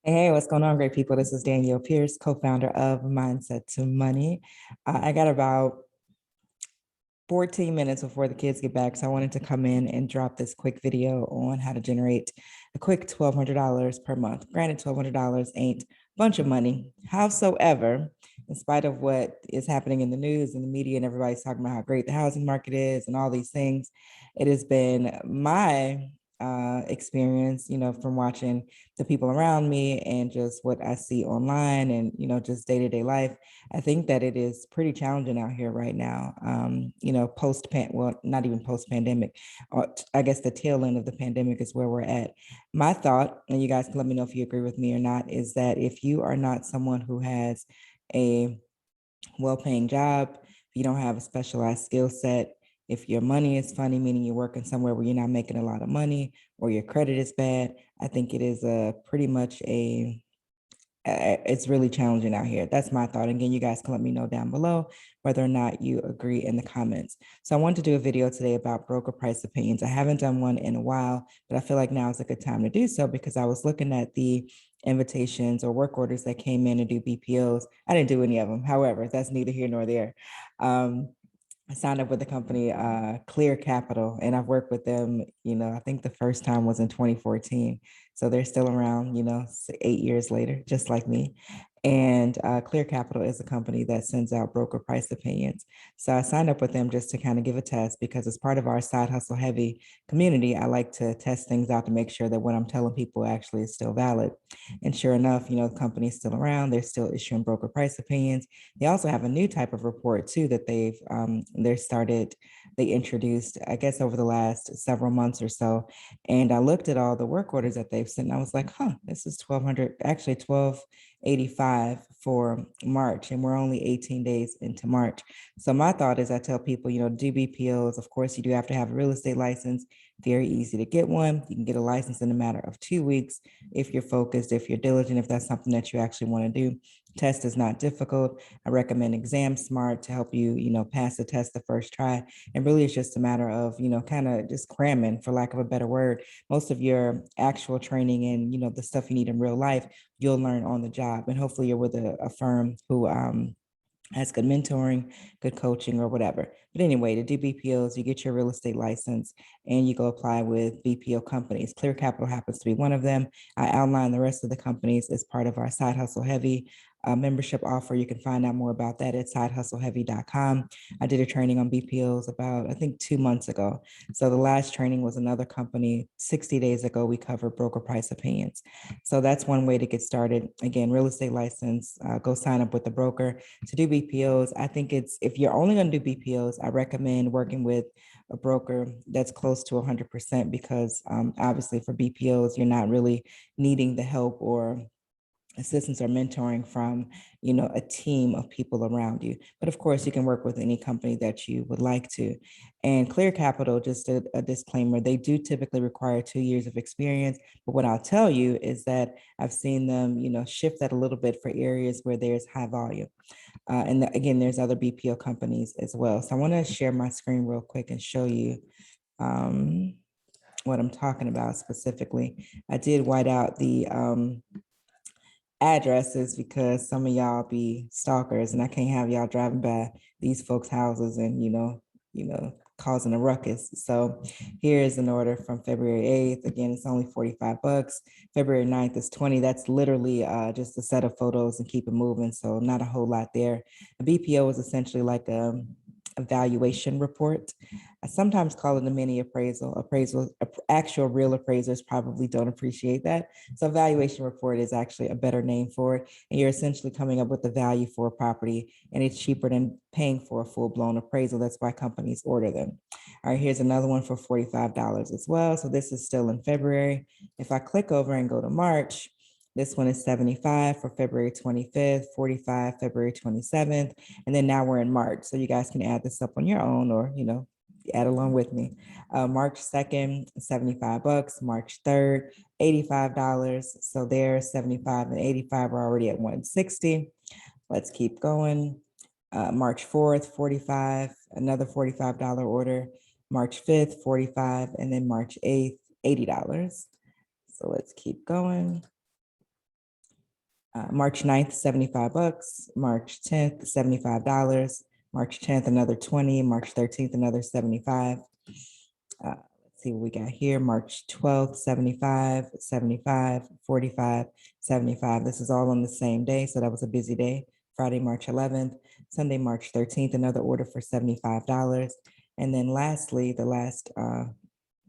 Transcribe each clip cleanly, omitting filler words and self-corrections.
Hey, what's going on, great people? This is Danielle Pierce, co-founder of Mindset to Money. I got about 14 minutes before the kids get back, so I wanted to come in and drop this quick video on how to generate a quick $1,200 per month. Granted, $1,200 ain't a bunch of money. Howsoever, in spite of what is happening in the news and the media and everybody's talking about how great the housing market is and all these things, it has been my experience, from watching the people around me and just what I see online and, just day-to-day life. I think that it is pretty challenging out here right now. Well, not even post-pandemic. I guess the tail end of the pandemic is where we're at. My thought, and you guys can let me know if you agree with me or not, is that if you are not someone who has a well-paying job, if you don't have a specialized skill set, if your money is funny, meaning you're working somewhere where you're not making a lot of money, or your credit is bad, I think it is a pretty much a it's really challenging out here. That's my thought. Again, you guys can let me know down below whether or not you agree in the comments. So I want to do a video today about broker price opinions. I haven't done one in a while, but I feel like now is a good time to do so because I was looking at the invitations or work orders that came in to do BPOs. I didn't do any of them. However, that's neither here nor there. I signed up with the company Clear Capital, and I've worked with them. I think the first time was in 2014. So they're still around, 8 years later, just like me. And Clear Capital is a company that sends out broker price opinions. So I signed up with them just to kind of give a test because as part of our side hustle heavy community, I like to test things out to make sure that what I'm telling people actually is still valid. And sure enough, the company's still around. They're still issuing broker price opinions. They also have a new type of report too that they introduced, I guess, over the last several months or so. And I looked at all the work orders that they've sent and I was like, this is 1,200, actually 1,285 for March, and we're only 18 days into March. So my thought is I tell people, do BPOs, of course, you do have to have a real estate license. Very easy to get one. You can get a license in a matter of 2 weeks if you're focused, if you're diligent, if that's something that you actually want to do. Test is not difficult. I recommend Exam Smart to help you, pass the test the first try. And really, it's just a matter of, kind of just cramming, for lack of a better word. Most of your actual training and, the stuff you need in real life, you'll learn on the job. And hopefully you're with a firm who has good mentoring, good coaching, or whatever. But anyway, to do BPOs, you get your real estate license and you go apply with BPO companies. Clear Capital happens to be one of them. I outline the rest of the companies as part of our Side Hustle Heavy membership offer. You can find out more about that at sidehustleheavy.com. I did a training on BPOs about, I think, 2 months ago. So the last training was another company. 60 days ago, we covered broker price opinions. So that's one way to get started. Again, real estate license, go sign up with the broker. To do BPOs, I think if you're only going to do BPOs, I recommend working with a broker that's close to 100% because obviously for BPOs, you're not really needing the help or assistance or mentoring from a team of people around you. But of course you can work with any company that you would like to. And Clear Capital, just a disclaimer, they do typically require 2 years of experience. But what I'll tell you is that I've seen them shift that a little bit for areas where there's high volume. Again, there's other BPO companies as well. So I want to share my screen real quick and show you what I'm talking about specifically. I did white out the addresses because some of y'all be stalkers and I can't have y'all driving by these folks' houses and causing a ruckus. So here is an order from February 8th. Again, it's only $45. February 9th is 20. That's literally just a set of photos and keep it moving. So not a whole lot there. A BPO is essentially like a evaluation report. I sometimes call it a mini appraisal. Actual real appraisers probably don't appreciate that. So evaluation report is actually a better name for it. And you're essentially coming up with the value for a property, and it's cheaper than paying for a full-blown appraisal. That's why companies order them. All right, here's another one for $45 as well. So this is still in February. If I click over and go to March, this one is 75 for February 25th, 45 February 27th, and then now we're in March. So you guys can add this up on your own or, add along with me. March 2nd, $75. March 3rd, $85. So there, 75 and 85 are already at 160. Let's keep going. March 4th, 45, another $45 order. March 5th, 45, and then March 8th, $80. So let's keep going. March 9th, $75. March 10th, $75. March 10th, another 20. March 13th, another 75. Let's see what we got here. March 12th, 75, 75, 45, 75. This is all on the same day. So that was a busy day. Friday, March 11th, Sunday, March 13th, another order for $75. And then lastly, the last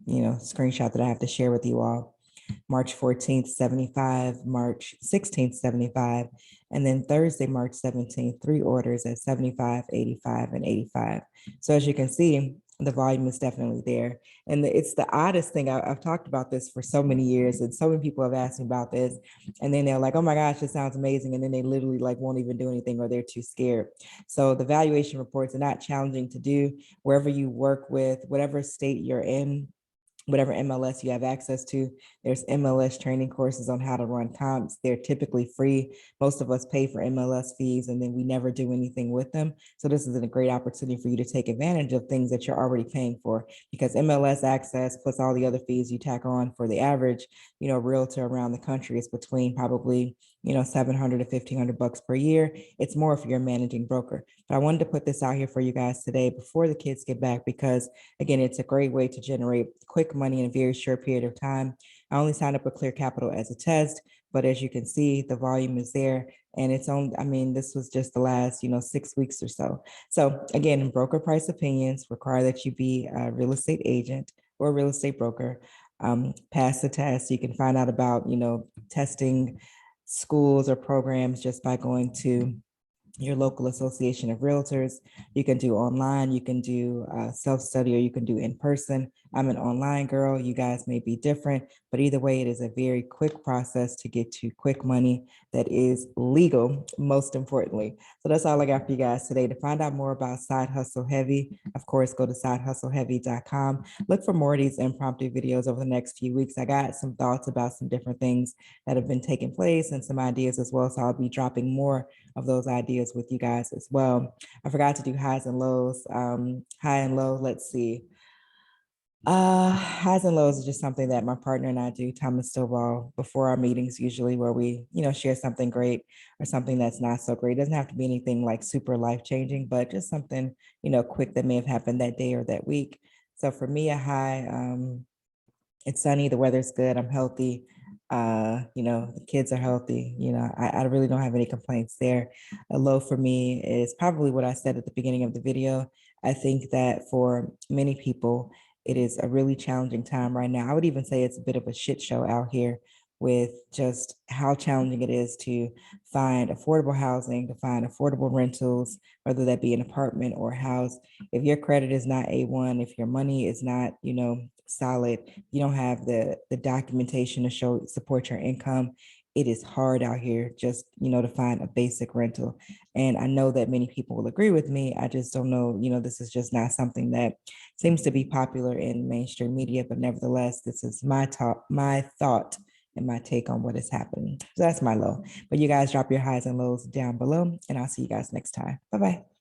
screenshot that I have to share with you all. March 14th, 75, March 16th, 75, and then Thursday, March 17th, 3 orders at 75, 85, and 85. So as you can see, the volume is definitely there. And it's the oddest thing. I've talked about this for so many years, and so many people have asked me about this. And then they're like, oh my gosh, this sounds amazing. And then they literally like won't even do anything, or they're too scared. So the valuation reports are not challenging to do. Wherever you work with, whatever state you're in, whatever MLS you have access to. There's MLS training courses on how to run comps. They're typically free. Most of us pay for MLS fees and then we never do anything with them. So this is a great opportunity for you to take advantage of things that you're already paying for, because MLS access plus all the other fees you tack on for the average, realtor around the country is between probably, $700 to $1,500 per year. It's more if you're a managing broker. But I wanted to put this out here for you guys today before the kids get back, because again, it's a great way to generate quick money in a very short period of time. I only signed up with Clear Capital as a test, but as you can see, the volume is there. And it's on, this was just the last, 6 weeks or so. So again, broker price opinions require that you be a real estate agent or a real estate broker. Pass the test. You can find out about, testing schools or programs just by going to your local association of realtors. You can do online, you can do self-study, or you can do in person. I'm an online girl. You guys may be different, but either way, it is a very quick process to get to quick money that is legal, most importantly. So that's all I got for you guys today. To find out more about Side Hustle Heavy, of course, go to sidehustleheavy.com. Look for more of these impromptu videos over the next few weeks. I got some thoughts about some different things that have been taking place and some ideas as well. So I'll be dropping more of those ideas with you guys as well. I forgot to do highs and lows. High and low, let's see. Highs and lows is just something that my partner and I do, Thomas Stovall, before our meetings, usually, where we, share something great or something that's not so great. It doesn't have to be anything like super life-changing, but just something, quick that may have happened that day or that week. So for me, a high, it's sunny, the weather's good, I'm healthy. The kids are healthy. I really don't have any complaints there. A low for me is probably what I said at the beginning of the video. I think that for many people, it is a really challenging time right now. I would even say it's a bit of a shit show out here with just how challenging it is to find affordable housing, to find affordable rentals, whether that be an apartment or a house. If your credit is not A1, if your money is not, solid, you don't have the documentation to support your income, it is hard out here just, to find a basic rental. And I know that many people will agree with me. I just don't know, this is just not something that seems to be popular in mainstream media, but nevertheless, this is my thought and my take on what is happening. So that's my low. But you guys drop your highs and lows down below, and I'll see you guys next time. Bye-bye.